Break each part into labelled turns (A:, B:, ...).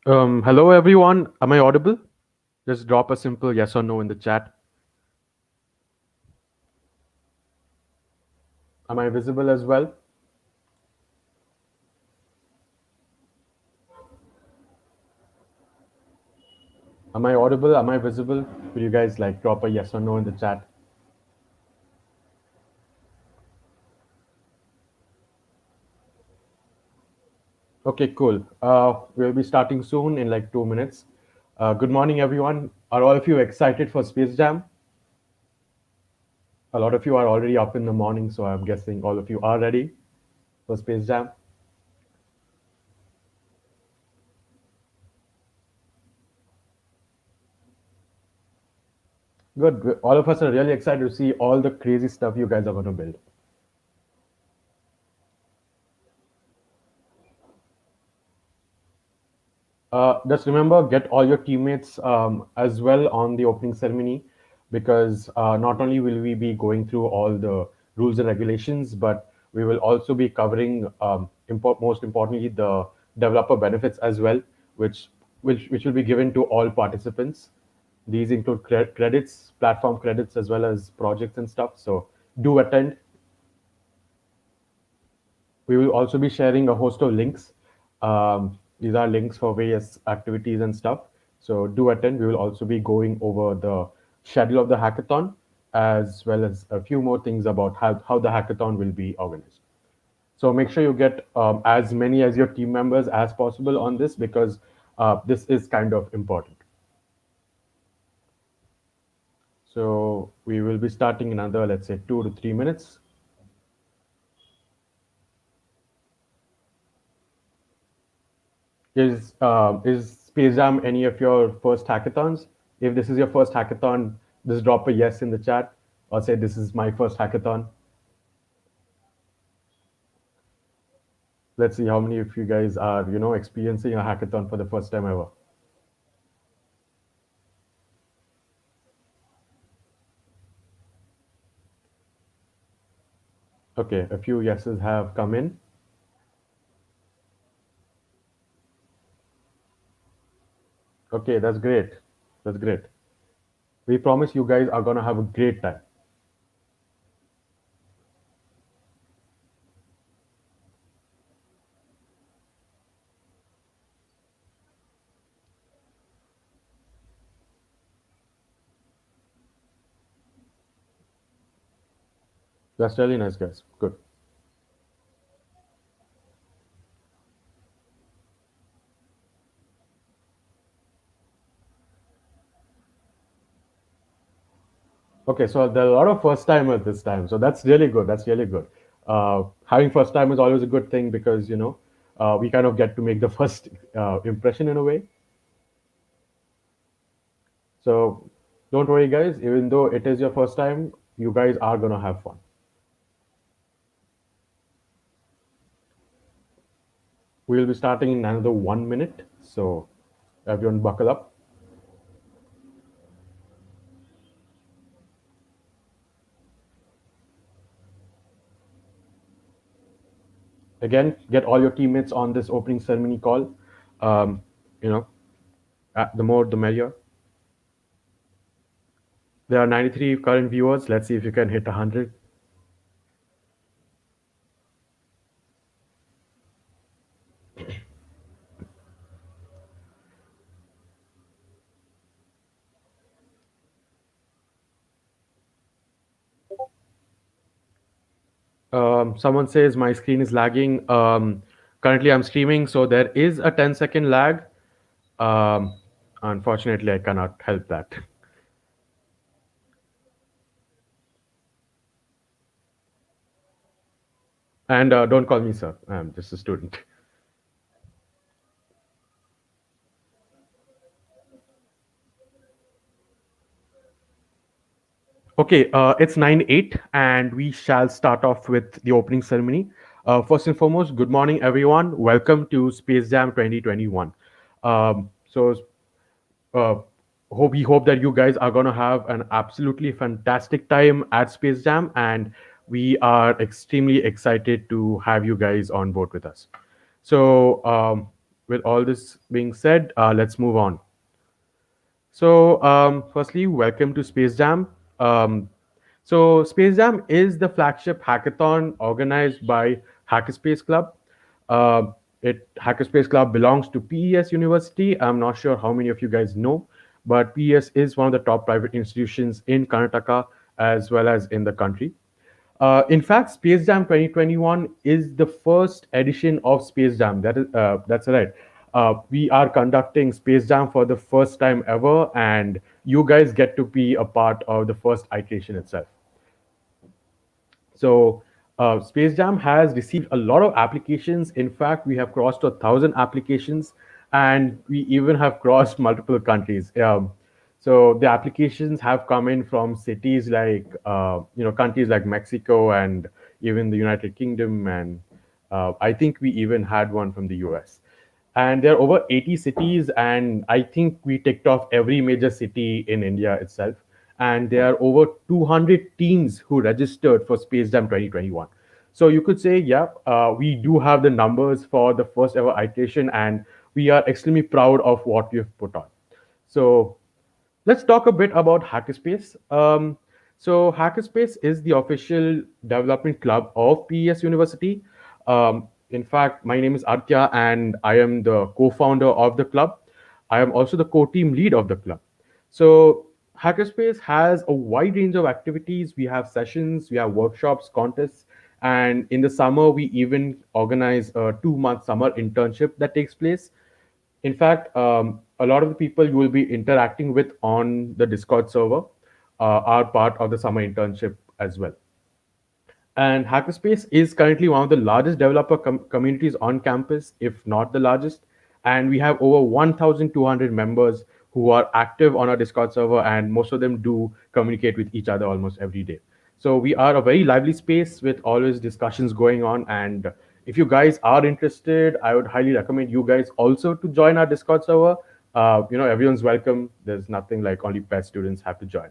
A: Hello everyone. Am I audible? Just drop a simple yes or no in the chat. Am I visible as well? Am I audible? Am I visible? Will you guys like drop a yes or no in the chat? Okay, cool. We'll be starting soon in like 2 minutes. Good morning, everyone. Are all of you excited for Space Jam? A lot of you are already up in the morning, so I'm guessing all of you are ready for Space Jam. Good. All of us are really excited to see all the crazy stuff you guys are going to build. Just remember, get all your teammates as well on the opening ceremony because not only will we be going through all the rules and regulations, but we will also be covering, most importantly, the developer benefits as well, which will be given to all participants. These include credits, platform credits, as well as projects and stuff. So do attend. We will also be sharing a host of links. These are links for various activities and stuff. So do attend. We will also be going over the schedule of the hackathon as well as a few more things about how the hackathon will be organized. So make sure you get as many as your team members as possible on this because this is kind of important. So we will be starting in another, let's say, 2 to 3 minutes. Is Space Jam any of your first hackathons? If this is your first hackathon, just drop a yes in the chat or say this is my first hackathon. Let's see how many of you guys are, experiencing a hackathon for the first time ever. Okay, a few yeses have come in. Okay, that's great. That's great. We promise you guys are gonna have a great time. That's really nice, guys. Good. Okay, so there are a lot of first timers this time, so that's really good. That's really good. Having first time is always a good thing because we kind of get to make the first impression in a way. So don't worry, guys. Even though it is your first time, you guys are gonna have fun. We'll be starting in another 1 minute, so everyone buckle up. Again, get all your teammates on this opening ceremony call. Um, you know, the more the merrier. There are 93 current viewers. Let's see if you can hit 100. Someone says my screen is lagging. Currently, I'm streaming, so there is a 10-second lag. Um, Unfortunately, I cannot help that. And don't call me sir. I'm just a student. Okay, it's 9:08, and we shall start off with the opening ceremony. First and foremost, good morning, everyone. Welcome to Space Jam 2021. So, uh, we hope that you guys are gonna have an absolutely fantastic time at Space Jam, and we are extremely excited to have you guys on board with us. So, with all this being said, let's move on. So, firstly, welcome to SpaceJam. Um, SpaceJam is the flagship hackathon organized by Hackerspace Club. Hackerspace Club belongs to PES University. I'm not sure how many of you guys know, but PES is one of the top private institutions in Karnataka as well as in the country. In fact, Space Jam 2021 is the first edition of Space Jam. That's right. We are conducting Space Jam for the first time ever, and you guys get to be a part of the first iteration itself. So, Space Jam has received a lot of applications. In fact, we have crossed 1,000 applications, and we even have crossed multiple countries. So the applications have come in from cities like countries like Mexico and even the United Kingdom, and I think we even had one from the US. And there are over 80 cities, and I think we ticked off every major city in India itself. And there are over 200 teams who registered for Space Jam 2021. So you could say, yeah, we do have the numbers for the first ever iteration, and we are extremely proud of what we have put on. So let's talk a bit about Hackerspace. Hackerspace is the official development club of PES University. In fact, my name is Artya, and I am the co-founder of the club. I am also the co-team lead of the club. So Hackerspace has a wide range of activities. We have sessions, we have workshops, contests, and in the summer we even organize a 2 month summer internship that takes place. In fact, a lot of the people you will be interacting with on the Discord server are part of the summer internship as well. And Hackerspace is currently one of the largest developer communities on campus, if not the largest. And we have over 1,200 members who are active on our Discord server, and most of them do communicate with each other almost every day. So we are a very lively space with always discussions going on. And if you guys are interested, I would highly recommend you guys also to join our Discord server. Everyone's welcome. There's nothing like only PET students have to join.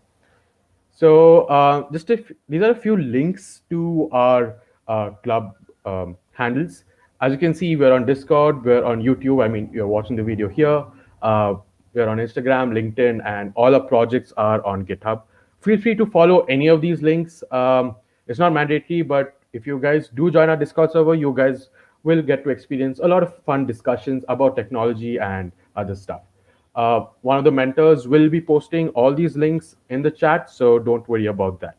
A: So these are a few links to our club handles. As you can see, we're on Discord, we're on YouTube. I mean, you're watching the video here. Uh, we're on Instagram, LinkedIn, and all our projects are on GitHub. Feel free to follow any of these links. It's not mandatory, but if you guys do join our Discord server, you guys will get to experience a lot of fun discussions about technology and other stuff. One of the mentors will be posting all these links in the chat, so don't worry about that.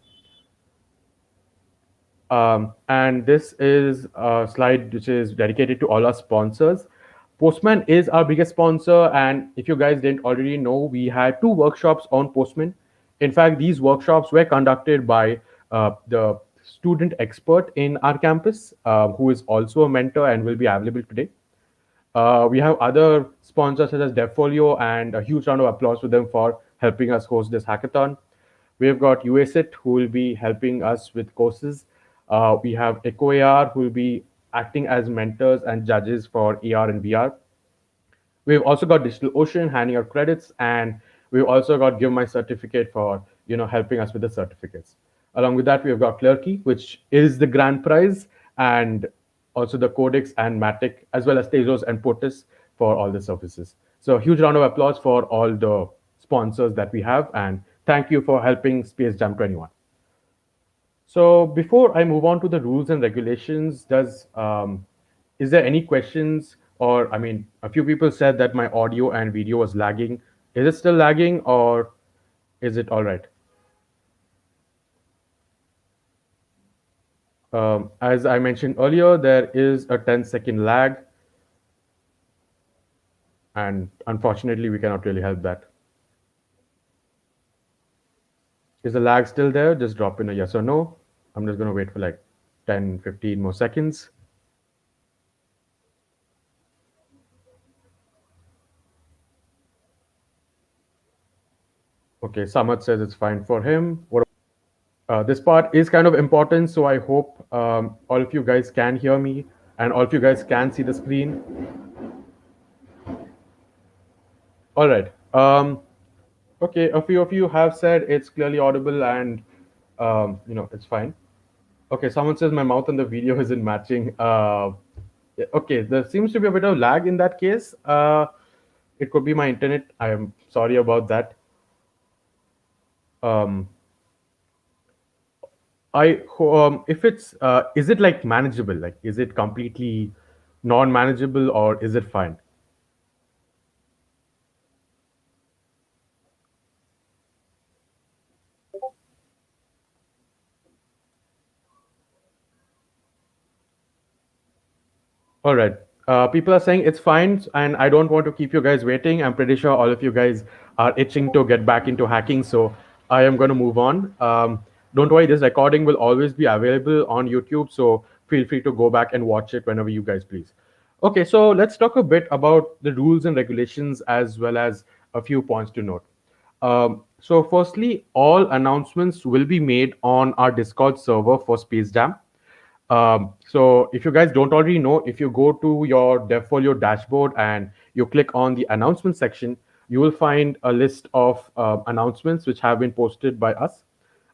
A: And this is a slide which is dedicated to all our sponsors. Postman is our biggest sponsor, and if you guys didn't already know, we had 2 workshops on Postman. In fact, these workshops were conducted by the student expert in our campus, who is also a mentor and will be available today. We have other sponsors such as DevFolio, and a huge round of applause to them for helping us host this hackathon. We've got USIT, who will be helping us with courses. We have EcoAR, who will be acting as mentors and judges for AR and VR. We've also got DigitalOcean handing out credits, and we've also got Give My Certificate for helping us with the certificates. Along with that, we've got Clerky, which is the grand prize, and also the Codex and Matic, as well as Tezos and Potus for all the services. So a huge round of applause for all the sponsors that we have, and thank you for helping Space Jam 21. So before I move on to the rules and regulations, is there any questions? Or I mean, a few people said that my audio and video was lagging. Is it still lagging, or is it all right? As I mentioned earlier, there is a 10-second lag, and unfortunately, we cannot really help that. Is the lag still there? Just drop in a yes or no. I'm just going to wait for like 10, 15 more seconds. Okay, Samad says it's fine for him. This part is kind of important, so I hope all of you guys can hear me and all of you guys can see the screen. All right. Okay, a few of you have said it's clearly audible and it's fine. Okay, someone says my mouth on the video isn't matching. Yeah, okay, there seems to be a bit of lag in that case. It could be my internet. I am sorry about that. Um, if it's is it like manageable? Like, is it completely non-manageable or is it fine? All right. People are saying it's fine, and I don't want to keep you guys waiting. I'm pretty sure all of you guys are itching to get back into hacking, so I am going to move on. Don't worry, this recording will always be available on YouTube, so feel free to go back and watch it whenever you guys please. Okay, so let's talk a bit about the rules and regulations as well as a few points to note. So, firstly, all announcements will be made on our Discord server for SpaceJam. So if you guys don't already know, if you go to your DevFolio dashboard and you click on the announcement section, you will find a list of announcements which have been posted by us.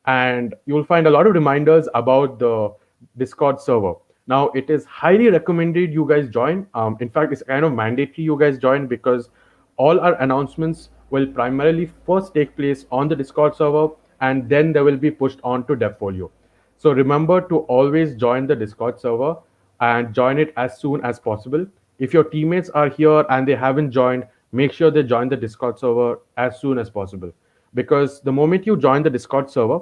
A: And you will find a lot of reminders about the Discord server. Now, it is highly recommended you guys join. In fact, it's kind of mandatory you guys join because all our announcements will primarily first take place on the Discord server and then they will be pushed on to DevFolio. So remember to always join the Discord server and join it as soon as possible. If your teammates are here and they haven't joined, make sure they join the Discord server as soon as possible. Because the moment you join the Discord server,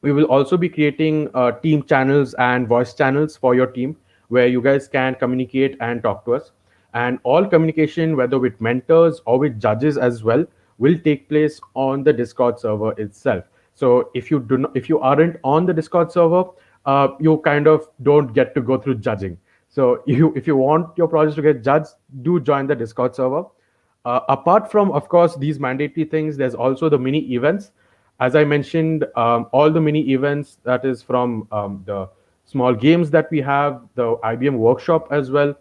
A: we will also be creating team channels and voice channels for your team where you guys can communicate and talk to us. And all communication, whether with mentors or with judges as well, will take place on the Discord server itself. So if you aren't on the Discord server, you kind of don't get to go through judging. So if you want your projects to get judged, do join the Discord server. Apart from, of course, these mandatory things, there's also the mini events. As I mentioned, all the mini events, that is from the small games that we have, the IBM workshop as well.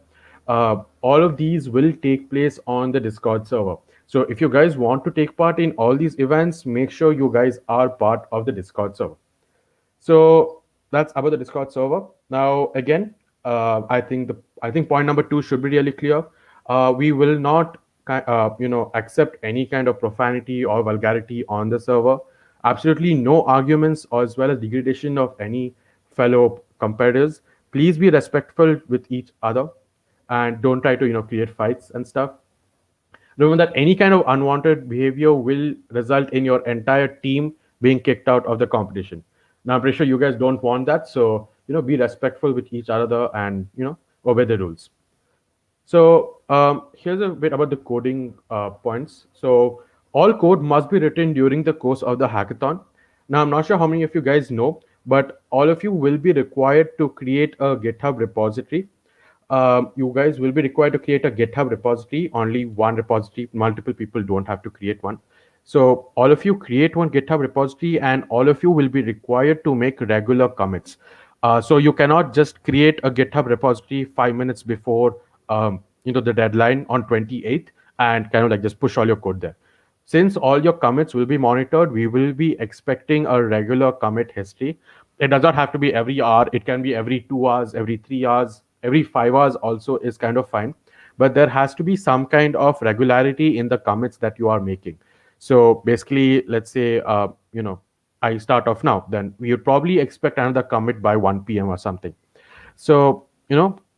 A: All of these will take place on the Discord server. So if you guys want to take part in all these events, make sure you guys are part of the Discord server. So that's about the Discord server. Now, again, I think point number two should be really clear. We will not, accept any kind of profanity or vulgarity on the server. Absolutely no arguments or as well as degradation of any fellow competitors. Please be respectful with each other, and don't try to create fights and stuff. Remember that any kind of unwanted behavior will result in your entire team being kicked out of the competition. Now, I'm pretty sure you guys don't want that. So, be respectful with each other and, obey the rules. So here's a bit about the coding points. So all code must be written during the course of the hackathon. Now I'm not sure how many of you guys know, but all of you will be required to create a GitHub repository. You guys will be required to create a GitHub repository, only one repository. Multiple people don't have to create one. So all of you create one GitHub repository, and all of you will be required to make regular commits. So you cannot just create a GitHub repository 5 minutes before the deadline on 28th and kind of like just push all your code there. Since all your commits will be monitored, we will be expecting a regular commit history. It does not have to be every hour. It can be every 2 hours, every 3 hours, every 5 hours also is kind of fine. But there has to be some kind of regularity in the commits that you are making. So basically, let's say, I start off now, then we would probably expect another commit by 1 p.m. or something. So,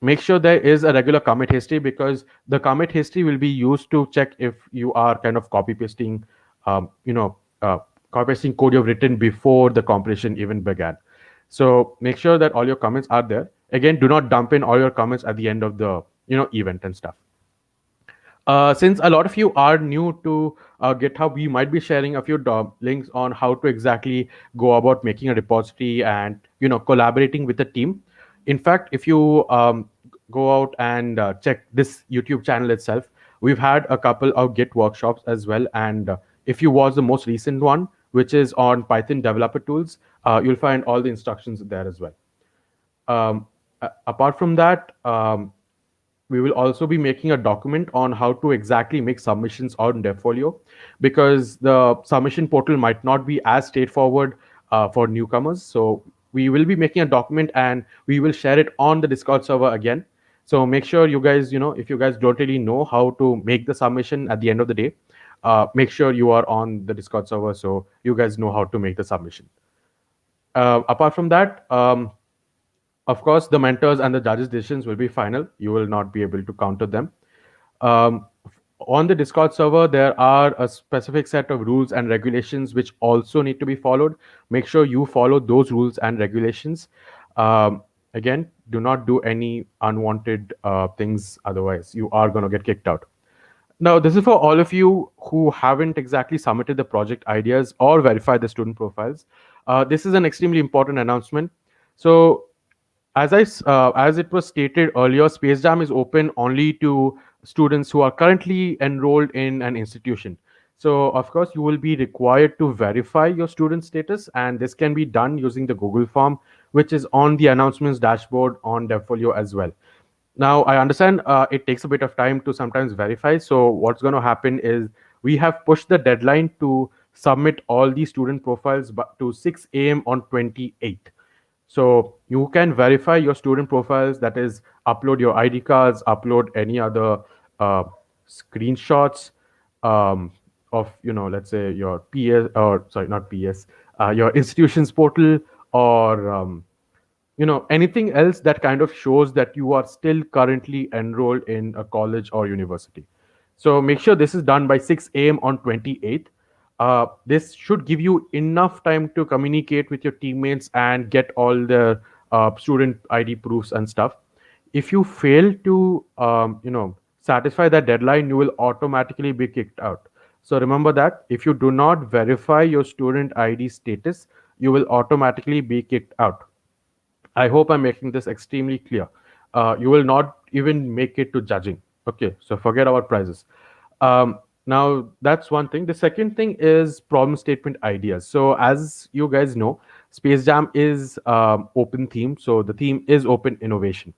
A: make sure there is a regular commit history because the commit history will be used to check if you are kind of um, you know, copy pasting code you've written before the compilation even began. So make sure that all your comments are there. Again, do not dump in all your comments at the end of the event and stuff. Since a lot of you are new to GitHub, we might be sharing a few links on how to exactly go about making a repository and collaborating with the team. In fact, if you go out and check this YouTube channel itself, we've had a couple of Git workshops as well. And if you watch the most recent one, which is on Python developer tools, you'll find all the instructions there as well. Apart from that, we will also be making a document on how to exactly make submissions on Devfolio because the submission portal might not be as straightforward for newcomers. So we will be making a document and we will share it on the Discord server again. So make sure you guys, if you guys don't really know how to make the submission at the end of the day, make sure you are on the Discord server so you guys know how to make the submission. Apart from that, of course, the mentors and the judges' decisions will be final. You will not be able to counter them. Um, on the Discord server, there are a specific set of rules and regulations which also need to be followed. Make sure you follow those rules and regulations. Um, Again, do not do any unwanted things, otherwise, you are going to get kicked out. Now, this is for all of you who haven't exactly submitted the project ideas or verified the student profiles. This is an extremely important announcement. So, as it was stated earlier, SpaceJam is open only to students who are currently enrolled in an institution. So, of course, you will be required to verify your student status, and this can be done using the Google form, which is on the announcements dashboard on DevFolio as well. Now, I understand it takes a bit of time to sometimes verify. So, what's going to happen is we have pushed the deadline to submit all the student profiles to 6 a.m. on 28th. So you can verify your student profiles, that is, upload your ID cards, upload any other uh, screenshots of, let's say your PS, or sorry, not PS, your institution's portal, or anything else that kind of shows that you are still currently enrolled in a college or university. So make sure this is done by 6 a.m. on 28th. This should give you enough time to communicate with your teammates and get all the student ID proofs and stuff. If you fail to satisfy that deadline, you will automatically be kicked out. So remember that if you do not verify your student ID status, you will automatically be kicked out. I hope I'm making this extremely clear. You will not even make it to judging. Okay, so forget about prizes. Now, that's one thing. The second thing is problem statement ideas. So, as you guys know, Space Jam is open theme. So, the theme is open innovation.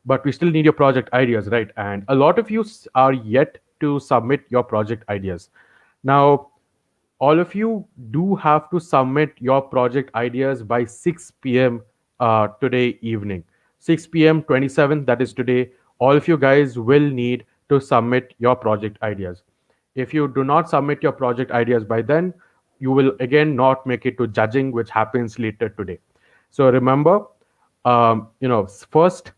A: But we still need your project ideas, right? And a lot of you are yet to submit your project ideas. Now, all of you do have to submit your project ideas by 6 p.m. Today evening. 6 p.m. 27th, that is today. All of you guys will need to submit your project ideas. If you do not submit your project ideas by then, you will again not make it to judging, which happens later today. So remember, first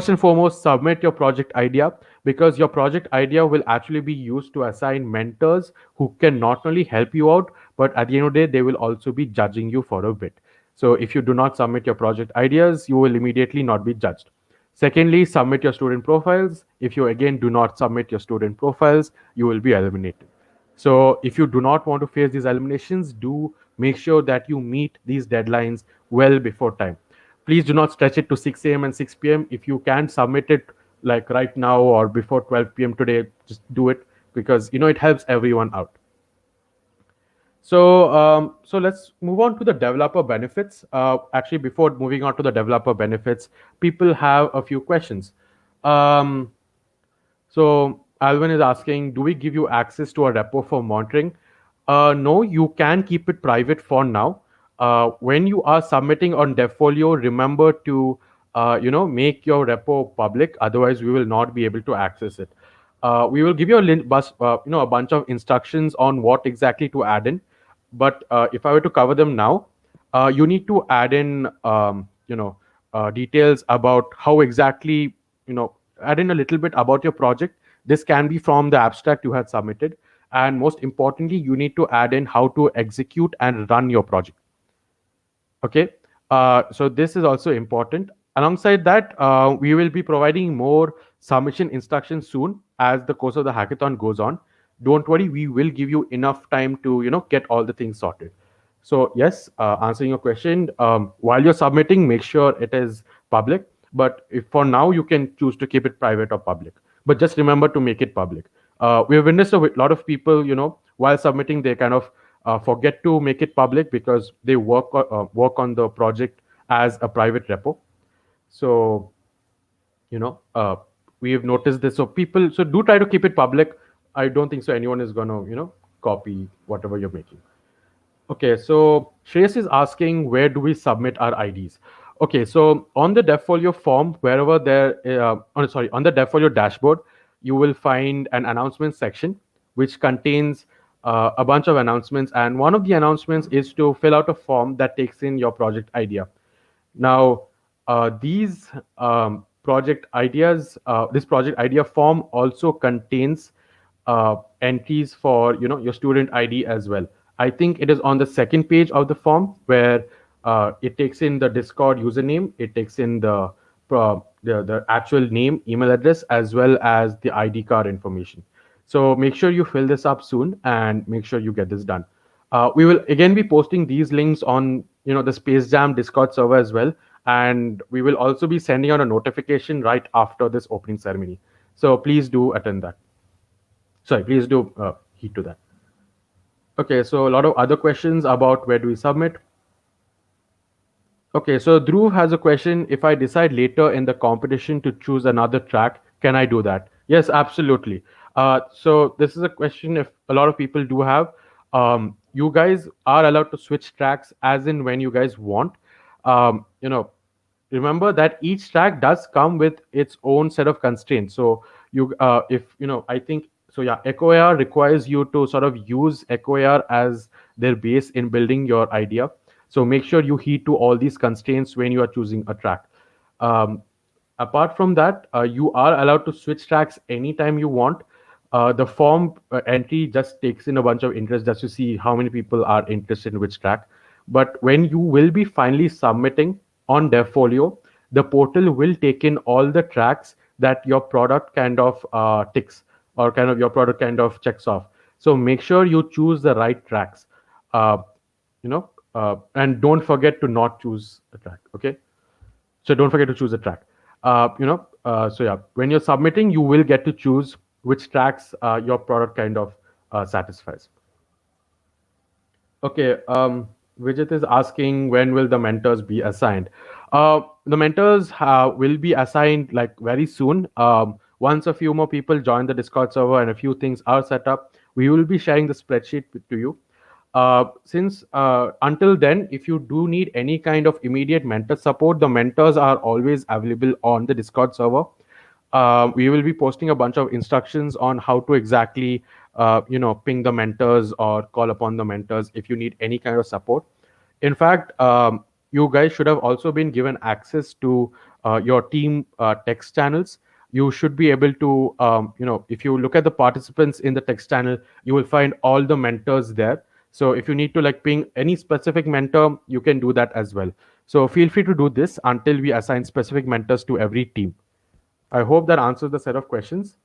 A: and foremost, submit your project idea, because your project idea will actually be used to assign mentors who can not only help you out, but at the end of the day, they will also be judging you for a bit. So if you do not submit your project ideas, you will immediately not be judged. Secondly, submit your student profiles. If you again do not submit your student profiles, you will be eliminated. So if you do not want to face these eliminations, do make sure that you meet these deadlines well before time. Please do not stretch it to 6 a.m. and 6 p.m. If you can submit it like right now or before 12 p.m. today, just do it, because it helps everyone out. So let's move on to the developer benefits. Actually, before moving on to the developer benefits, people have a few questions. Um, so Alvin is asking, do we give you access to a repo for monitoring? No, you can keep it private for now. When you are submitting on DevFolio, remember to make your repo public. Otherwise, we will not be able to access it. We will give you a bunch of instructions on what exactly to add in. But if I were to cover them now, you need to add in details about how exactly add in a little bit about your project. This can be from the abstract you had submitted, and most importantly, you need to add in how to execute and run your project. Okay, so this is also important. Alongside that, we will be providing more submission instructions soon as the course of the hackathon goes on. Don't worry, we will give you enough time to get all the things sorted. So yes, answering your question, while you're submitting, make sure it is public. But if for now, you can choose to keep it private or public. But just remember to make it public. We have witnessed a lot of people, while submitting, they kind of forget to make it public because they work on the project as a private repo. So you know uh, we have noticed this. So people, so do try to keep it public. I don't think so anyone is going to copy whatever you're making. Okay, so Shreyas is asking, where do we submit our IDs? Okay, so on the DevFolio form, wherever there, sorry, on the DevFolio dashboard, you will find an announcement section which contains a bunch of announcements. And one of the announcements is to fill out a form that takes in your project idea. Now, these project ideas, this project idea form also contains entries for your student ID as well. I think it is on the second page of the form where it takes in the Discord username, it takes in the actual name, email address, as well as the ID card information. So make sure you fill this up soon and make sure you get this done. We will again be posting these links on the SpaceJam Discord server as well, and we will also be sending out a notification right after this opening ceremony. So please do attend that. Sorry, please do heed to that. Okay, so a lot of other questions about where do we submit. Okay, so Dhruv has a question. If I decide later in the competition to choose another track, can I do that? Yes, absolutely. So this is a question if a lot of people do have. You guys are allowed to switch tracks as in when you guys want. Remember that each track does come with its own set of constraints. So if I think so. Yeah, EchoAR requires you to sort of use EchoAR as their base in building your idea. So make sure you heed to all these constraints when you are choosing a track. Um, Apart from that, you are allowed to switch tracks anytime you want. The form entry just takes in a bunch of interest just to see how many people are interested in which track. But when you will be finally submitting on DevFolio, the portal will take in all the tracks that your product kind of ticks or kind of your product kind of checks off. So make sure you choose the right tracks. Uh, and don't forget to not choose a track. Okay, so don't forget to choose a track. So yeah, when you're submitting, you will get to choose which tracks your product kind of satisfies. Okay, Vijit is asking when will the mentors be assigned? The mentors will be assigned like very soon. Once a few more people join the Discord server and a few things are set up, we will be sharing the spreadsheet to you. Since until then, if you do need any kind of immediate mentor support, the mentors are always available on the Discord server. We will be posting a bunch of instructions on how to exactly ping the mentors or call upon the mentors if you need any kind of support. In fact, you guys should have also been given access to your team text channels. You should be able to if you look at the participants in the text channel, you will find all the mentors there. So if you need to like ping any specific mentor, you can do that as well. So feel free to do this until we assign specific mentors to every team. I hope that answers the set of questions.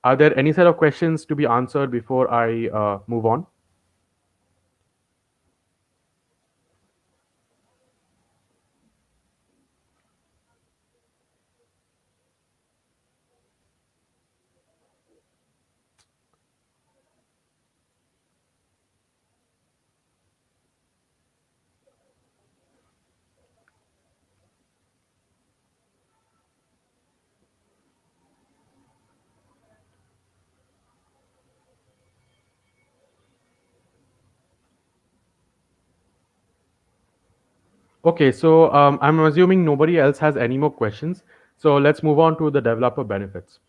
A: Are there any set of questions to be answered before I move on? Okay, so I'm assuming nobody else has any more questions. So let's move on to the developer benefits.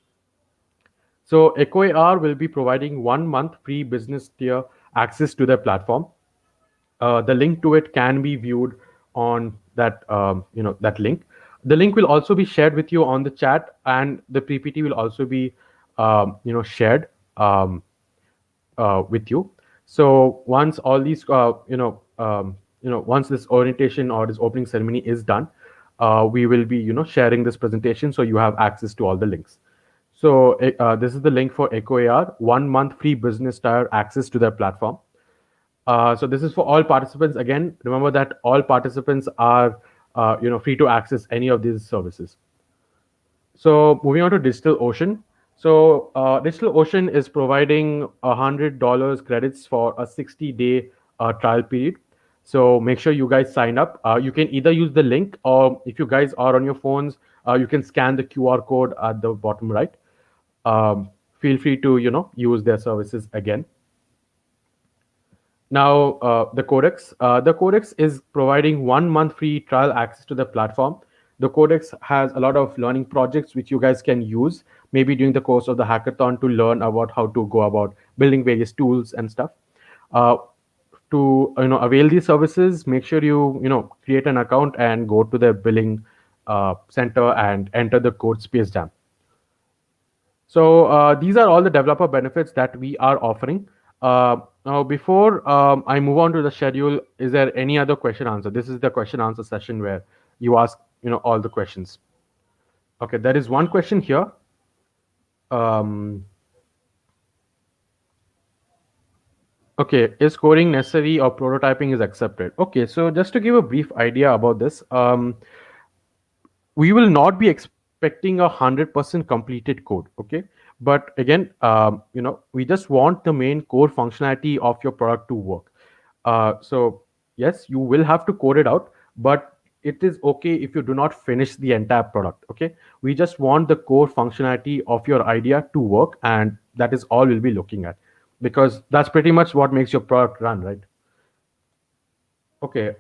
A: So EchoAR will be providing 1 month free business tier access to their platform. The link to it can be viewed on that link. The link will also be shared with you on the chat, and the PPT will also be shared with you. So once all these once this orientation or this opening ceremony is done, we will be sharing this presentation so you have access to all the links. So this is the link for EchoAR, 1 month free business tier access to their platform. So this is for all participants. Again, remember that all participants are free to access any of these services. So moving on to DigitalOcean. So DigitalOcean is providing $100 credits for a 60-day trial period. So make sure you guys sign up. You can either use the link, or if you guys are on your phones, you can scan the QR code at the bottom right. Feel free to use their services again. Now, the Codex is providing 1 month free trial access to the platform. The Codex has a lot of learning projects which you guys can use maybe during the course of the hackathon to learn about how to go about building various tools and stuff. Uh, to avail these services, make sure you create an account and go to the billing center and enter the code SpaceJam. So these are all the developer benefits that we are offering. Now, before I move on to the schedule, is there any other question answer? This is the question answer session where you ask all the questions. Okay, there is one question here. Um, okay, is coding necessary or prototyping is accepted? Okay, so just to give a brief idea about this, we will not be expecting 100% completed code. Okay, but again, we just want the main core functionality of your product to work. So yes, you will have to code it out, but it is okay if you do not finish the entire product. Okay, we just want the core functionality of your idea to work, and that is all we'll be looking at, because that's pretty much what makes your product run, right? Okay.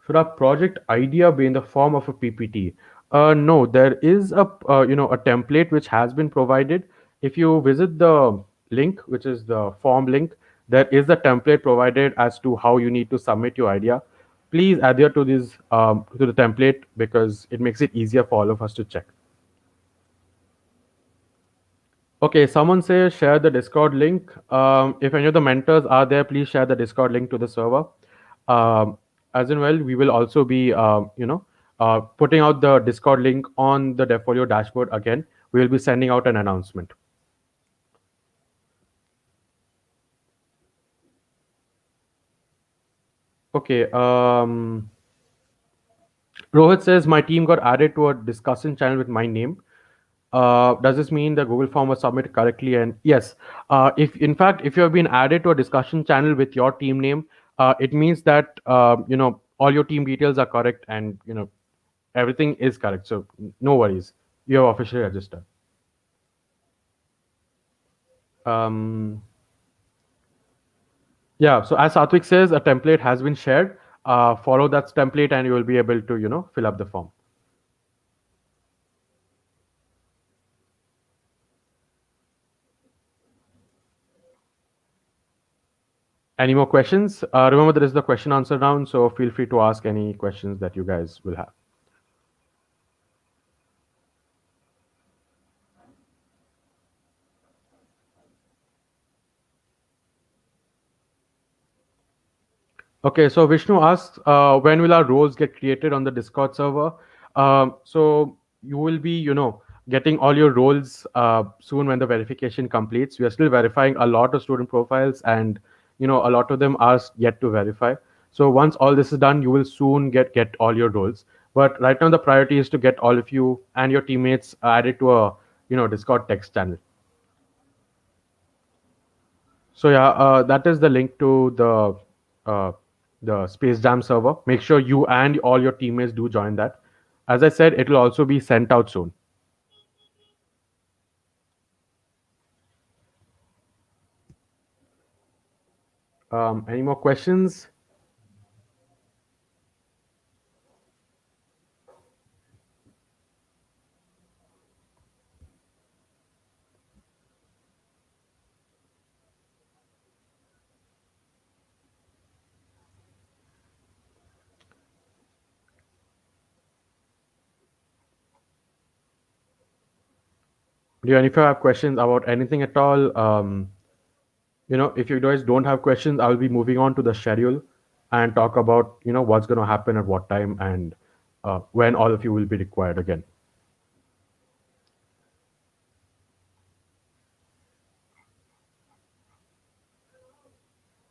A: Should our project idea be in the form of a PPT? No, there is a template which has been provided. If you visit the link, which is the form link, there is a template provided as to how you need to submit your idea. Please adhere to this to the template because it makes it easier for all of us to check. Okay, someone says share the Discord link. If any of the mentors are there, please share the Discord link to the server. As in, well, we will also be, putting out the Discord link on the Defolio dashboard again. We will be sending out an announcement. Okay. Rohit says my team got added to a discussion channel with my name. Does this mean the Google form was submitted correctly? And yes, if in fact if you have been added to a discussion channel with your team name, it means that all your team details are correct and everything is correct. So no worries, you have officially registered. Um, yeah. So as Satvik says, a template has been shared. Follow that template, and you will be able to fill up the form. Any more questions? Remember, there is the question answer round, so feel free to ask any questions that you guys will have. Okay, so Vishnu asks, when will our roles get created on the Discord server? So you will be, getting all your roles soon when the verification completes. We are still verifying a lot of student profiles, and a lot of them are yet to verify. So once all this is done, you will soon get all your roles. But right now, the priority is to get all of you and your teammates added to a Discord text channel. So yeah, that is the link to the Space Jam server. Make sure you and all your teammates do join that. As I said, it will also be sent out soon. Any more questions? If you have questions about anything at all, if you guys don't have questions, I will be moving on to the schedule and talk about what's going to happen at what time and when all of you will be required again.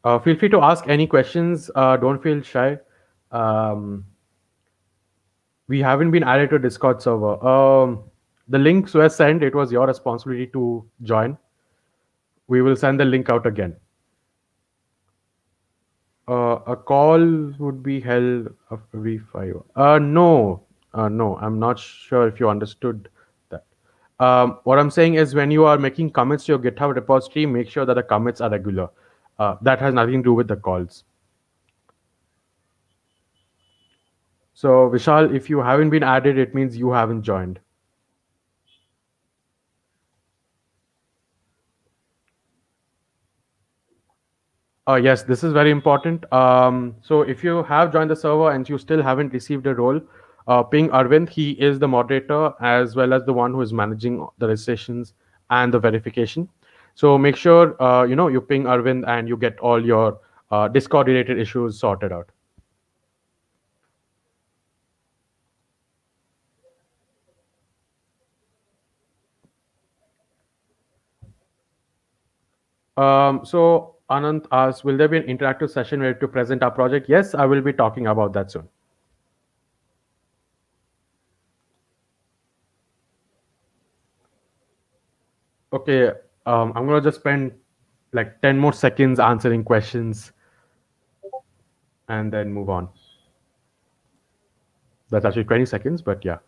A: Feel free to ask any questions. Don't feel shy. Um, we haven't been added to Discord server. The links were sent. It was your responsibility to join. We will send the link out again. A call would be held every 5. No. I'm not sure if you understood that. What I'm saying is when you are making commits to your GitHub repository, make sure that the commits are regular. That has nothing to do with the calls. So, Vishal, if you haven't been added, it means you haven't joined. Yes, this is very important. So if you have joined the server and you still haven't received a role, ping Arvind. He is the moderator as well as the one who is managing the registrations and the verification. So make sure you ping Arvind and you get all your Discord related issues sorted out. So Anant asks, will there be an interactive session where to present our project? Yes, I will be talking about that soon. Okay, I'm gonna just spend like 10 more seconds answering questions and then move on. That's actually 20 seconds, but yeah.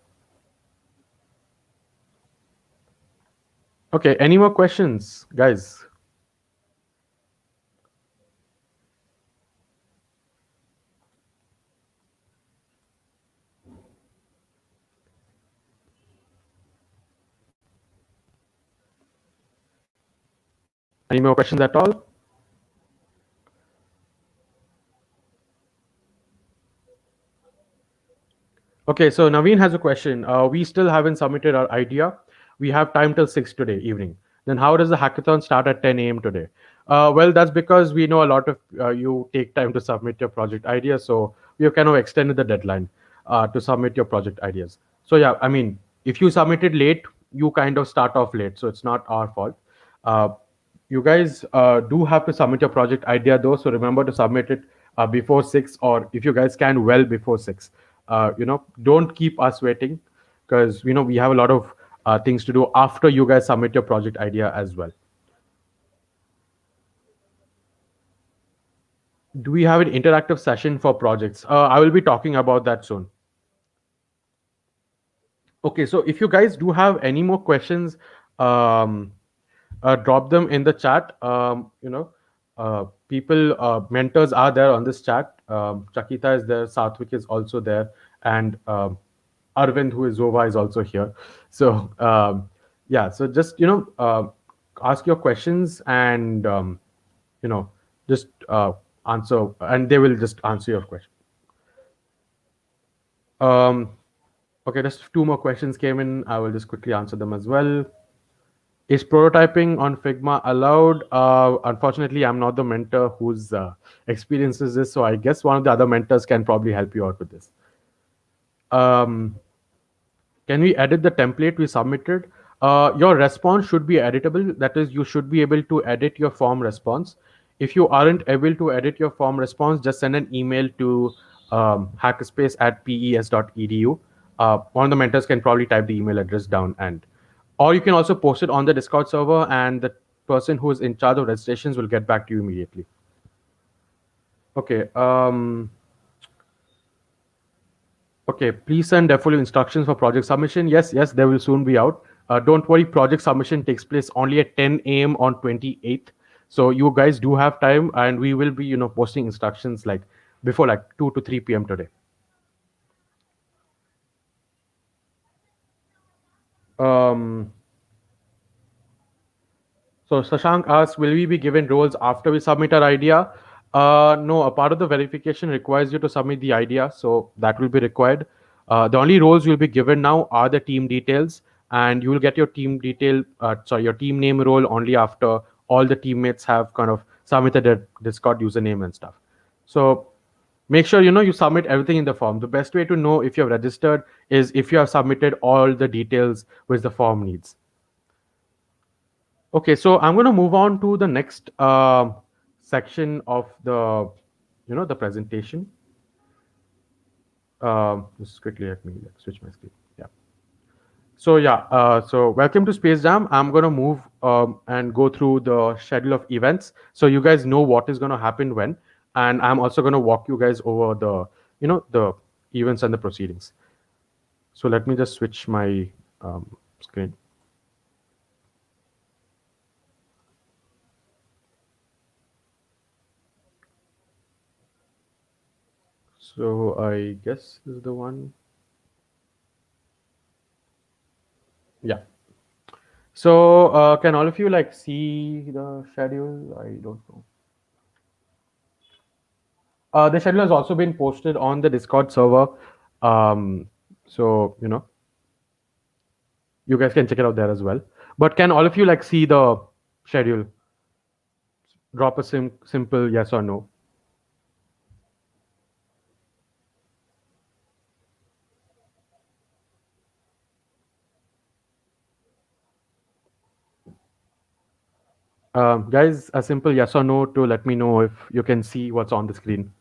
A: Okay, any more questions, guys? Any more questions at all? Okay, so Naveen has a question. We still haven't submitted our idea. We have time till 6 today evening. Then how does the hackathon start at 10 a.m. today? Well, that's because we know a lot of you take time to submit your project idea. So we have kind of extended the deadline to submit your project ideas. So yeah, I mean, if you submitted late, you kind of start off late. So it's not our fault. Uh, you guys do have to submit your project idea though, so remember to submit it before 6, or if you guys can, well before 6. Don't keep us waiting, because we have a lot of things to do after you guys submit your project idea as well. Do we have an interactive session for projects? I will be talking about that soon. Okay, so if you guys do have any more questions, um, drop them in the chat. People, mentors are there on this chat. Chakita is there, Satvik is also there, and Arvind, who is Zova, is also here. So yeah, so just ask your questions and you know just answer, and they will just answer your question. Um, okay, just two more questions came in. I will just quickly answer them as well. Is prototyping on Figma allowed? Unfortunately, I'm not the mentor whose experiences this, so I guess one of the other mentors can probably help you out with this. Um, can we edit the template we submitted? Your response should be editable. That is, you should be able to edit your form response. If you aren't able to edit your form response, just send an email to hackerspace@pes.edu. One of the mentors can probably type the email address down, and or you can also post it on the Discord server, and the person who is in charge of registrations will get back to you immediately. Okay. Okay, please send the full instructions for project submission. Yes, yes, they will soon be out. Don't worry, project submission takes place only at 10 a.m. on 28th. So you guys do have time, and we will be, posting instructions like before like 2 to 3 p.m. today. Um, So Sashank asks, will we be given roles after we submit our idea? No, a part of the verification requires you to submit the idea, so that will be required. The only roles you'll be given now are the team details, and you will get your team detail, your team name role only after all the teammates have kind of submitted their Discord username and stuff. So make sure you submit everything in the form. The best way to know if you're registered is if you have submitted all the details which the form needs. Okay, so I'm going to move on to the next section of the presentation. Just quickly let me switch my screen. Yeah. So yeah, so welcome to Space Jam. I'm going to move and go through the schedule of events, so you guys know what is going to happen when, and I'm also going to walk you guys over the events and the proceedings. So let me just switch my screen. So I guess this is the one. Yeah. So can all of you like see the schedule? I don't know. The schedule has also been posted on the Discord server. Um, so you guys can check it out there as well. But can all of you like see the schedule? Drop a simple yes or no. Guys, a simple yes or no to let me know if you can see what's on the screen.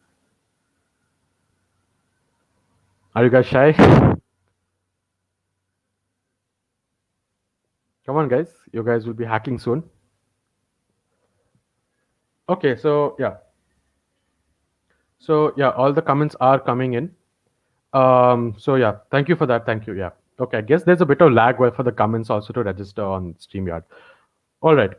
A: Are you guys shy? Come on, guys. You guys will be hacking soon. Okay, so yeah. So yeah, all the comments are coming in. So yeah, thank you for that. Thank you. Yeah. Okay, I guess there's a bit of lag for the comments also to register on StreamYard. All right.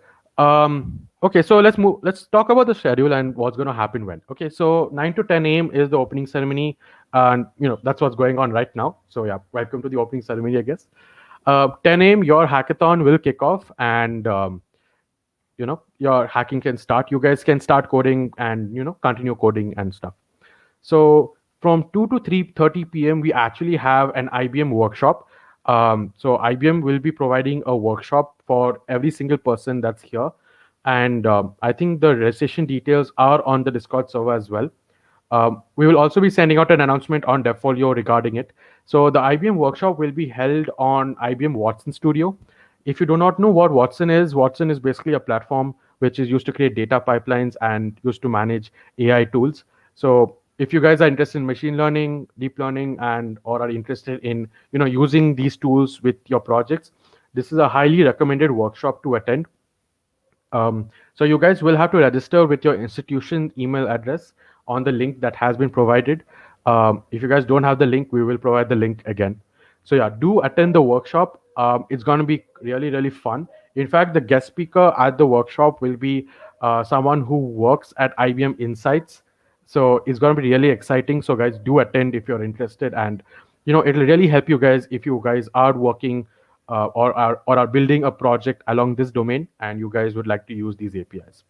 A: Okay, so let's move. Let's talk about the schedule and what's going to happen when. Okay, so 9 to 10 a.m. is the opening ceremony, and that's what's going on right now. So yeah, welcome to the opening ceremony, I guess. 10 a.m. your hackathon will kick off, and your hacking can start. You guys can start coding and continue coding and stuff. So from 2 to 3:30 p.m. we actually have an IBM workshop. So IBM will be providing a workshop for every single person that's here, and I think the registration details are on the Discord server as well. We will also be sending out an announcement on Devfolio regarding it. So the IBM workshop will be held on IBM Watson Studio. If you do not know what Watson is basically a platform which is used to create data pipelines and used to manage AI tools. So if you guys are interested in machine learning, deep learning, and or are interested in using these tools with your projects, this is a highly recommended workshop to attend. So you guys will have to register with your institution email address on the link that has been provided. If you guys don't have the link, we will provide the link again. So yeah, do attend the workshop. It's going to be really, really fun. In fact, the guest speaker at the workshop will be someone who works at IBM Insights. So it's going to be really exciting. So guys, do attend if you're interested, and it'll really help you guys if you guys are working or are building a project along this domain and you guys would like to use these APIs.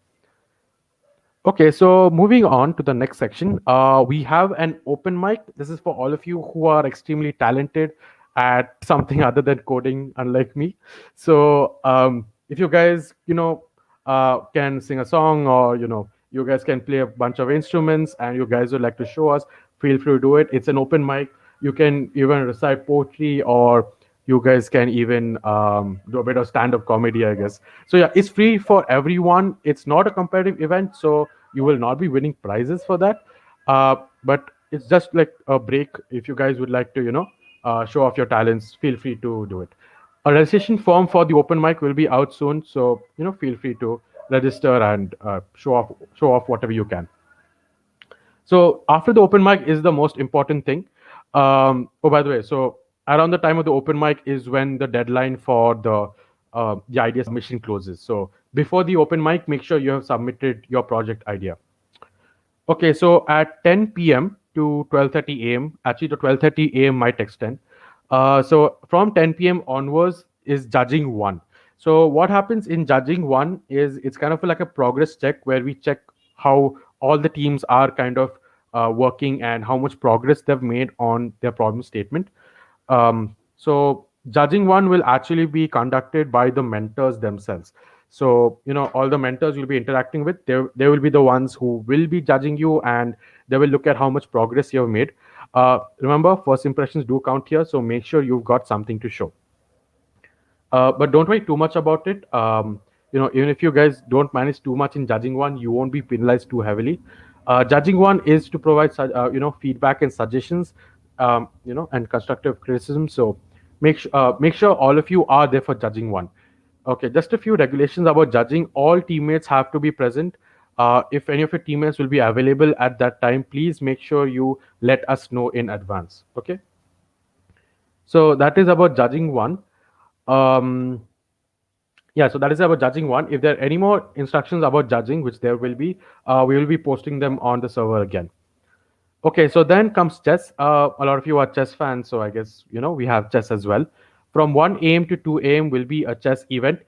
A: Okay, so moving on to the next section, we have an open mic. This is for all of you who are extremely talented at something other than coding, unlike me. So if you guys, can sing a song, or you guys can play a bunch of instruments, and you guys would like to show us, feel free to do it. It's an open mic. You can even recite poetry, or you guys can even do a bit of stand-up comedy, I guess. So yeah, it's free for everyone. It's not a competitive event, so you will not be winning prizes for that. But it's just like a break. If you guys would like to show off your talents, feel free to do it. A registration form for the open mic will be out soon, so feel free to register and show off whatever you can. So after the open mic is the most important thing. Oh, by the way, so around the time of the open mic is when the deadline for the idea submission closes. So before the open mic, make sure you have submitted your project idea. Okay, so at 10 p.m. to 12:30 a.m., actually to 12:30 a.m. might extend. So from 10 p.m. onwards is judging one. So what happens in judging one is it's kind of like a progress check where we check how all the teams are kind of working and how much progress they've made on their problem statement. So judging one will actually be conducted by the mentors themselves. So all the mentors you'll be interacting with, they will be the ones who will be judging you, and they will look at how much progress you have made. Remember, first impressions do count here, so make sure you've got something to show. But don't worry too much about it. Even if you guys don't manage too much in judging one, you won't be penalized too heavily. Judging one is to provide feedback and suggestions, and constructive criticism. So make sure all of you are there for judging one. Okay, just a few regulations about judging. All teammates have to be present. If any of your teammates will be available at that time, please make sure you let us know in advance. Okay. So that is about judging one. Um, yeah, so that is about judging one. If there are any more instructions about judging, which there will be, we will be posting them on the server again. Okay, so then comes chess. A lot of you are chess fans, so I guess we have chess as well. From 1 a.m. to 2 a.m. will be a chess event.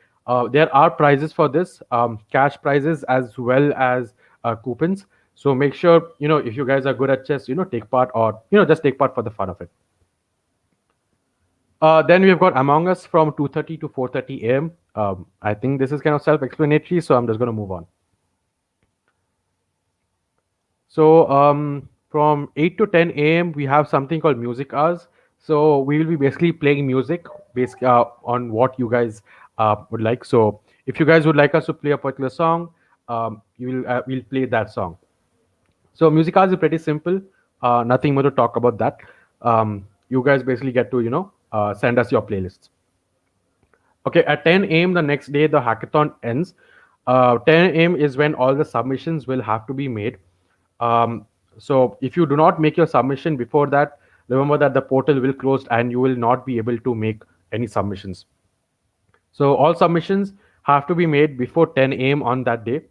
A: There are prizes for this, cash prizes as well as coupons. So make sure if you guys are good at chess, take part, or just take part for the fun of it. Then we've got Among Us from 2:30 to 4:30 a.m. I think this is kind of self-explanatory, so I'm just going to move on. So from 8 to 10 a.m. we have something called music hours. So we will be basically playing music based on what you guys would like. So if you guys would like us to play a particular song, we'll play that song. So music hours is pretty simple. Nothing more to talk about that. You guys basically get to send us your playlists. Okay, at 10 a.m. the next day, the hackathon ends. 10 a.m. is when all the submissions will have to be made. So if you do not make your submission before that, remember that the portal will close and you will not be able to make any submissions. So all submissions have to be made before 10 a.m. on that day.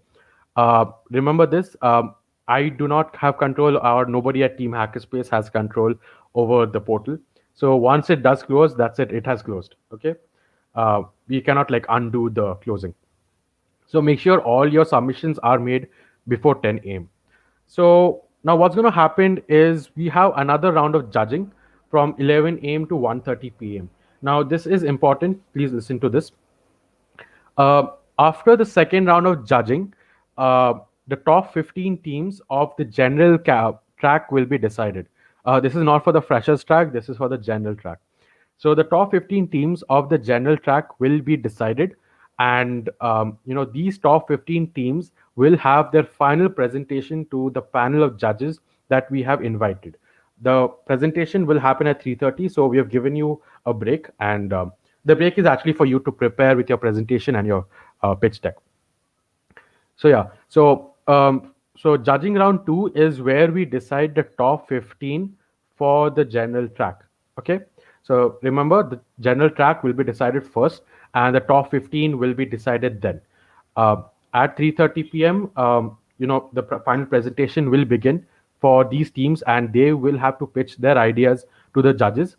A: Remember this. I do not have control, or nobody at Team Hackerspace has control over the portal. So once it does close, that's it. It has closed. Okay. We cannot like undo the closing. So make sure all your submissions are made before 10 a.m. So now what's going to happen is we have another round of judging from 11 a.m. to 1:30 p.m. Now this is important. Please listen to this. After the second round of judging, the top 15 teams of the general track will be decided. This is not for the freshers track. This is for the general track. So the top 15 teams of the general track will be decided, and these top 15 teams will have their final presentation to the panel of judges that we have invited. The presentation will happen at 3:30, so we have given you a break, and the break is actually for you to prepare with your presentation and your pitch deck. So yeah, so judging round two is where we decide the top 15 for the general track. Okay, so remember the general track will be decided first, and the top 15 will be decided then. Uh, at 3:30 p.m., the final presentation will begin for these teams, and they will have to pitch their ideas to the judges.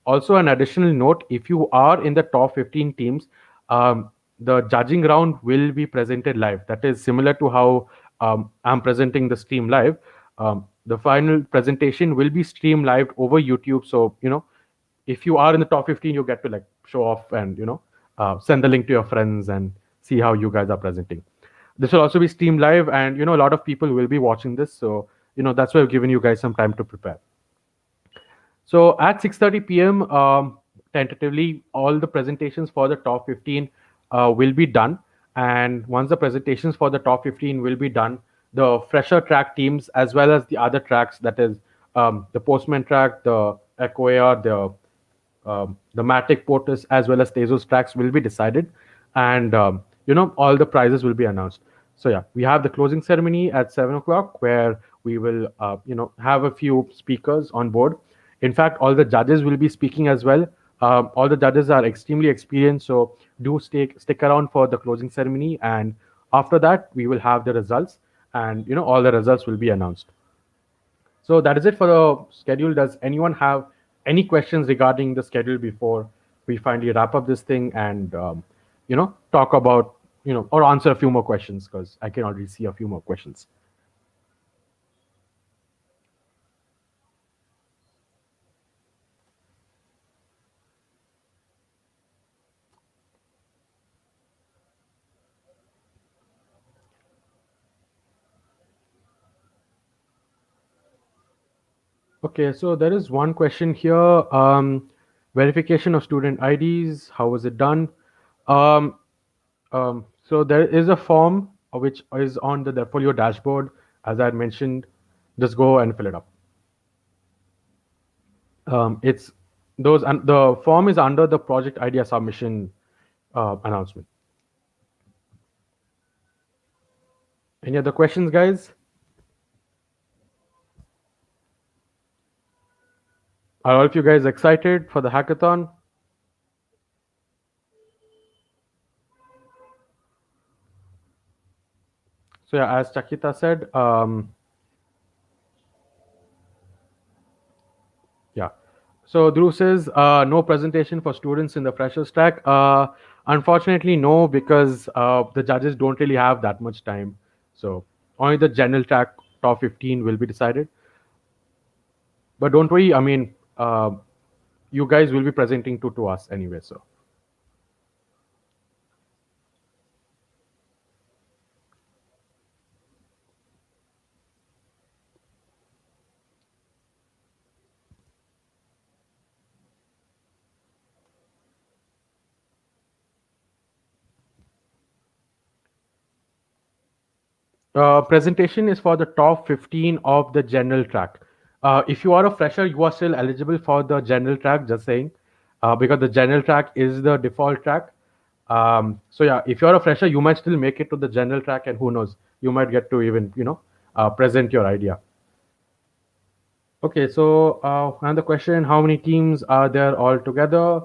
A: Also, an additional note: if you are in the top 15 teams, the judging round will be presented live. That is similar to how I'm presenting the stream live. The final presentation will be streamed live over YouTube. So if you are in the top 15, you get to like show off and send the link to your friends and see how you guys are presenting. This will also be streamed live, and a lot of people will be watching this. So that's why I've given you guys some time to prepare. So at 6:30 p.m., tentatively, all the presentations for the top 15 will be done. And once the presentations for the top 15 will be done, the fresher track teams, as well as the other tracks, that is the Postman track, the Echo AR, the Matic Portus, as well as Tezos tracks will be decided. And, all the prizes will be announced. So yeah, we have the closing ceremony at 7 o'clock where we will, have a few speakers on board. In fact, all the judges will be speaking as well. All the judges are extremely experienced, so do stick around for the closing ceremony. And after that, we will have the results, and all the results will be announced. So that is it for the schedule. Does anyone have any questions regarding the schedule before we finally wrap up this thing and talk about or answer a few more questions, because I can already see a few more questions. Okay, so there is one question here. Verification of student IDs. How was it done? Um, so there is a form which is on the folio dashboard, as I had mentioned. Just go and fill it up. It's those, and the form is under the project idea submission announcement. Any other questions, guys? Are all of you guys excited for the hackathon? So yeah, as Chakita said, So Dhruv says, no presentation for students in the freshers track. Unfortunately, no, because the judges don't really have that much time. So only the general track top 15 will be decided. But don't worry, I mean, you guys will be presenting to us anyway. So presentation is for the top 15 of the general track. If you are a fresher, you are still eligible for the general track, just saying, because the general track is the default track. So yeah, if you're a fresher, you might still make it to the general track, and who knows, you might get to even, present your idea. Okay, so another question: how many teams are there altogether?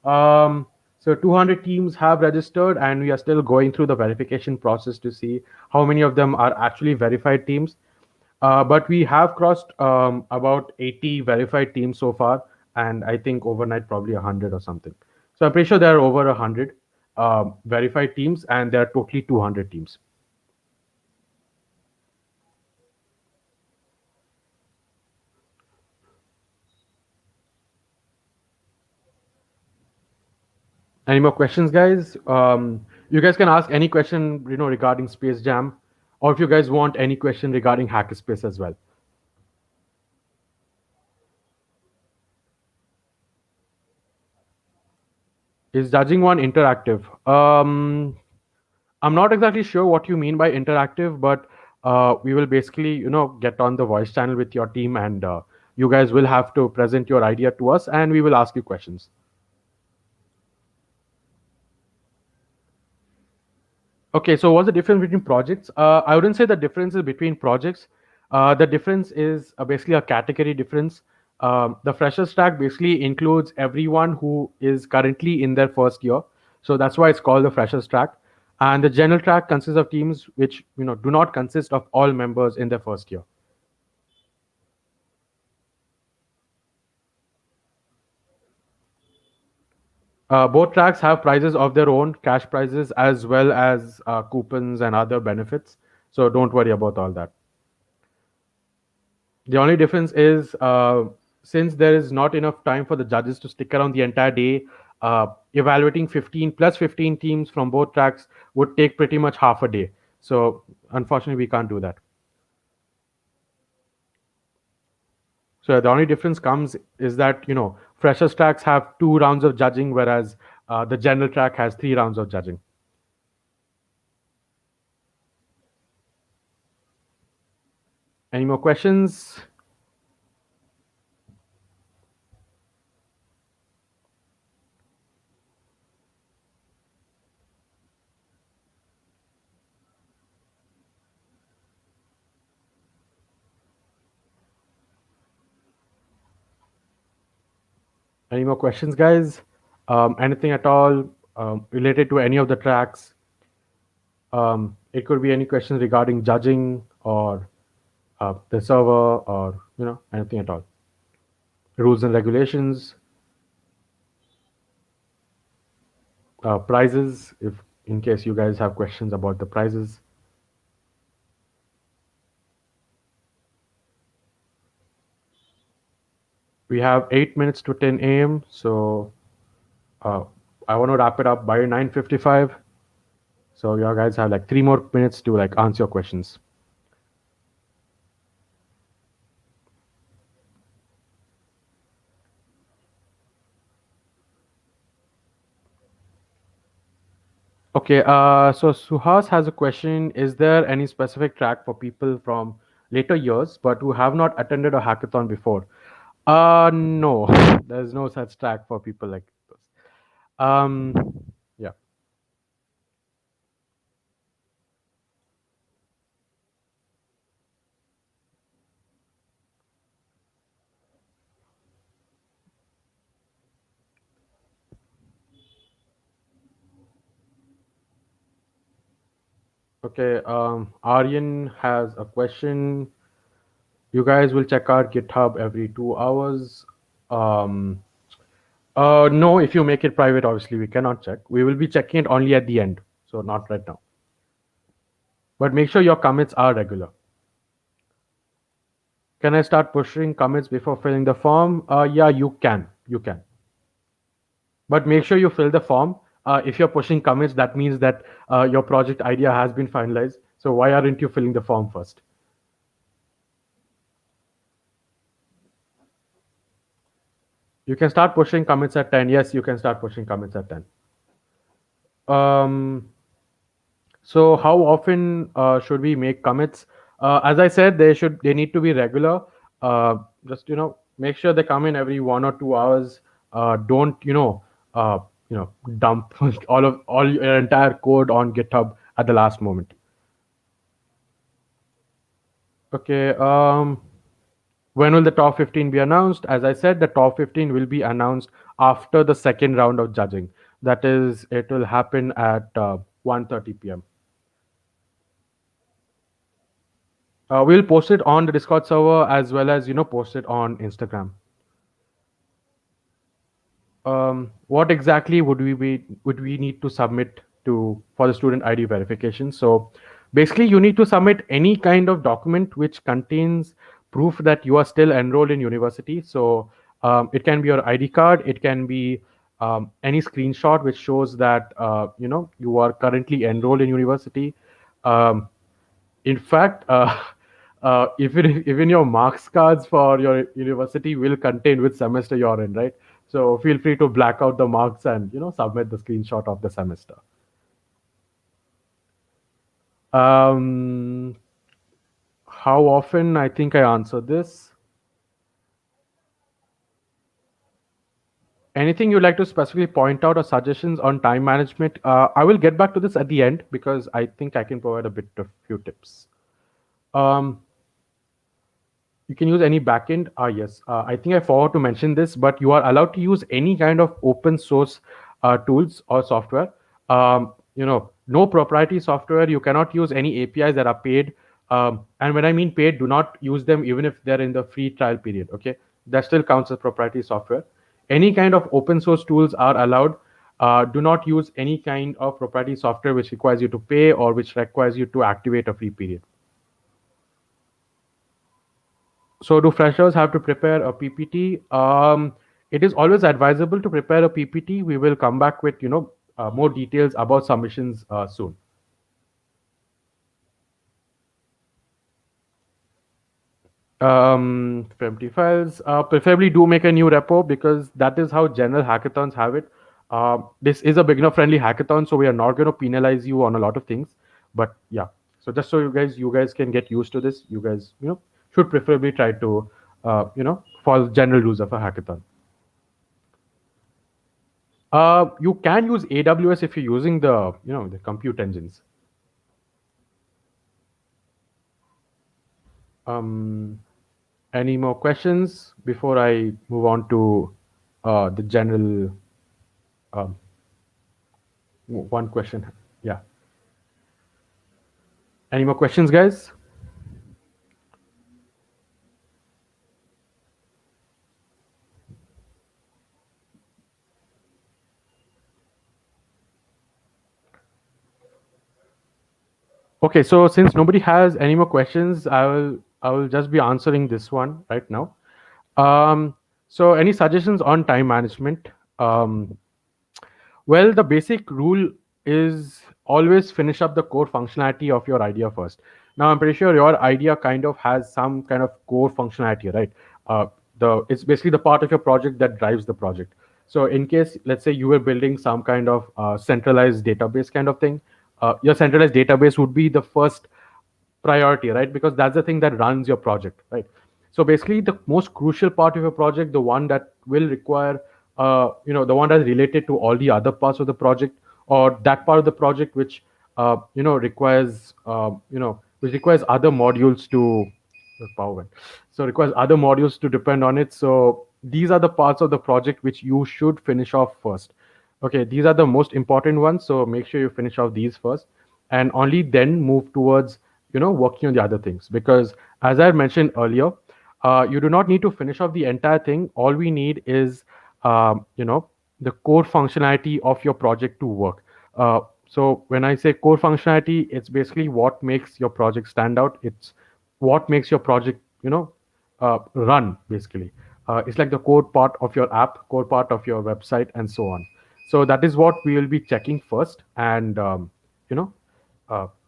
A: Um, so 200 teams have registered, and we are still going through the verification process to see how many of them are actually verified teams. But we have crossed about 80 verified teams so far, and I think overnight probably 100 or something. So I'm pretty sure there are over 100 verified teams, and there are totally 200 teams. Any more questions, guys? You guys can ask any question, regarding Space Jam, or if you guys want any question regarding Hackerspace as well. Is judging one interactive? I'm not exactly sure what you mean by interactive, but we will basically, get on the voice channel with your team, and you guys will have to present your idea to us, and we will ask you questions. Okay, so what's the difference between projects? I wouldn't say the difference is between projects. The difference is basically a category difference. The freshers track basically includes everyone who is currently in their first year, so that's why it's called the freshers track. And the general track consists of teams which do not consist of all members in their first year. Both tracks have prizes of their own, cash prizes as well as coupons and other benefits. So don't worry about all that. The only difference is since there is not enough time for the judges to stick around the entire day, evaluating 15 plus 15 teams from both tracks would take pretty much half a day. So unfortunately, we can't do that. So the only difference comes is that freshers tracks have 2 rounds of judging, whereas the general track has 3 rounds of judging. Any more questions? Any more questions, guys? Anything at all related to any of the tracks? It could be any questions regarding judging or the server or anything at all. Rules and regulations, prizes. If in case you guys have questions about the prizes. We have 8 minutes to 10 a.m. So uh, I want to wrap it up by 9:55. So you guys have like 3 more minutes to like answer your questions. Okay, so Suhas has a question. Is there any specific track for people from later years but who have not attended a hackathon before? No, there's no such track for people like this. Um, yeah. Okay, Aryan has a question. You guys will check out GitHub every 2 hours. Um, no, if you make it private, obviously we cannot check. We will be checking it only at the end, so not right now. But make sure your commits are regular. Can I start pushing commits before filling the form? Yeah, you can. You can. But make sure you fill the form. If you're pushing commits, that means that your project idea has been finalized. So why aren't you filling the form first? You can start pushing commits at 10. Yes, you can start pushing commits at 10. Um, so how often should we make commits? As I said, they need to be regular. Just make sure they come in every 1 or 2 hours. Don't uh, you know dump all your entire code on GitHub at the last moment. Okay. When will the top 15 be announced? As I said, the top 15 will be announced after the second round of judging. That is, it will happen at 1:30 p.m. We'll post it on the Discord server as well as post it on Instagram. What exactly would we need to submit to for the student ID verification? So basically, you need to submit any kind of document which contains proof that you are still enrolled in university. So it can be your ID card, it can be any screenshot which shows that you are currently enrolled in university. Um, in fact, even your marks cards for your university will contain which semester you're in, right? So feel free to black out the marks and submit the screenshot of the semester. Um, how often? I think I answered this. Anything you'd like to specifically point out or suggestions on time management? I will get back to this at the end because I think I can provide a bit of few tips. Um, You can use any backend. Yes, I think I forgot to mention this, but you are allowed to use any kind of open source tools or software. No proprietary software. You cannot use any APIs that are paid. And when I mean paid, do not use them even if they're in the free trial period. Okay, that still counts as proprietary software. Any kind of open source tools are allowed. Do not use any kind of proprietary software which requires you to pay or which requires you to activate a free period. So do freshers have to prepare a PPT? It is always advisable to prepare a PPT. We will come back with more details about submissions soon. 50 files. Preferably do make a new repo because that is how general hackathons have it. This is a beginner-friendly hackathon, so we are not going to penalize you on a lot of things. But yeah, so just so you guys can get used to this, you guys should preferably try to follow general rules of a hackathon. You can use AWS if you're using the compute engines. Um, any more questions before I move on to the general um, one question? Yeah. Any more questions, guys? Okay, so since nobody has any more questions, I will just be answering this one right now. So any suggestions on time management? Well, the basic rule is always finish up the core functionality of your idea first. Now, I'm pretty sure your idea kind of has some kind of core functionality, right? It's basically the part of your project that drives the project. So, in case, let's say you were building some kind of centralized database kind of thing, your centralized database would be the first priority, right? Because that's the thing that runs your project, right? So basically, the most crucial part of your project, the one that will require, the one that's related to all the other parts of the project, or that part of the project which, which requires other modules to the power went. So requires other modules to depend on it. So these are the parts of the project which you should finish off first. Okay, these are the most important ones. So make sure you finish off these first, and only then move towards working on the other things. Because as I mentioned earlier, You do not need to finish off the entire thing. All we need is, you know, the core functionality of your project to work. So when I say core functionality, it's basically what makes your project stand out. It's what makes your project, run basically. It's like the core part of your app, core part of your website, and so on. So that is what we will be checking first, and you know,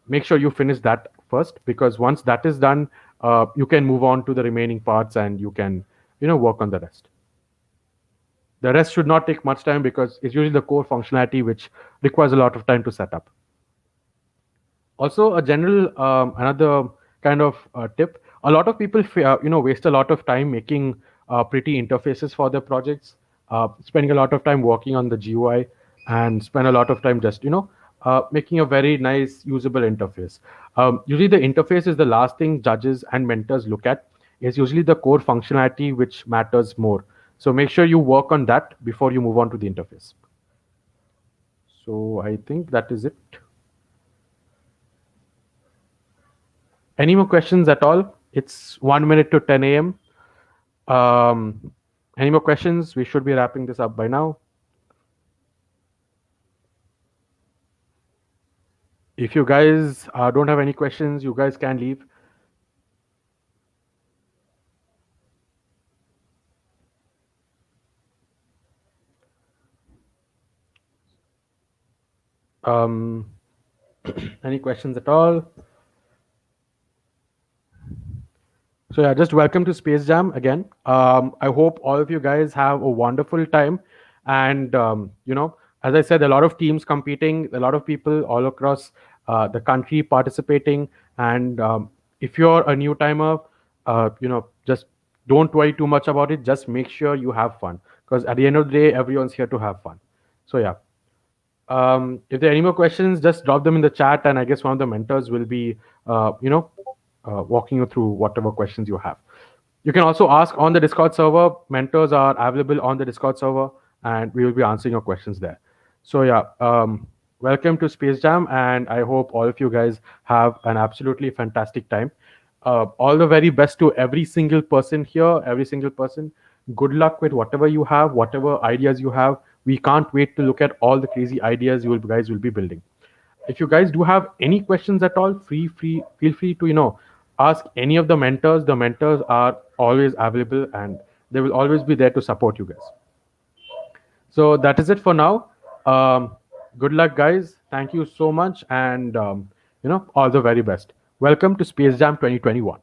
A: make sure you finish that first, because once that is done, you can move on to the remaining parts and you can, work on the rest. The rest should not take much time because it's usually the core functionality which requires a lot of time to set up. Also, a general another kind of tip: a lot of people, waste a lot of time making pretty interfaces for their projects, spending a lot of time working on the GUI, and spend a lot of time just making a very nice usable interface. Usually, the interface is the last thing judges and mentors look at. It's usually the core functionality which matters more. So make sure you work on that before you move on to the interface. So I think that is it. Any more questions at all? It's 1 minute to 10 a.m. Any more questions? We should be wrapping this up by now. If you guys don't have any questions, you guys can leave. Um, any questions at all? So yeah, just welcome to Space Jam again. I hope all of you guys have a wonderful time, and as I said, a lot of teams competing, a lot of people all across the country participating, and if you're a new timer, just don't worry too much about it. Just make sure you have fun, because at the end of the day, everyone's here to have fun. So yeah. If there are any more questions, just drop them in the chat, and I guess one of the mentors will be, walking you through whatever questions you have. You can also ask on the Discord server. Mentors are available on the Discord server, and we will be answering your questions there. So yeah, welcome to Space Jam, and I hope all of you guys have an absolutely fantastic time. All the very best to every single person here, every single person. Good luck with whatever you have, whatever ideas you have. We can't wait to look at all the crazy ideas guys will be building. If you guys do have any questions at all, feel free to ask any of the mentors. The mentors are always available, and they will always be there to support you guys. So that is it for now. Good luck, guys. Thank you so much, and all the very best. Welcome to Space Jam 2021.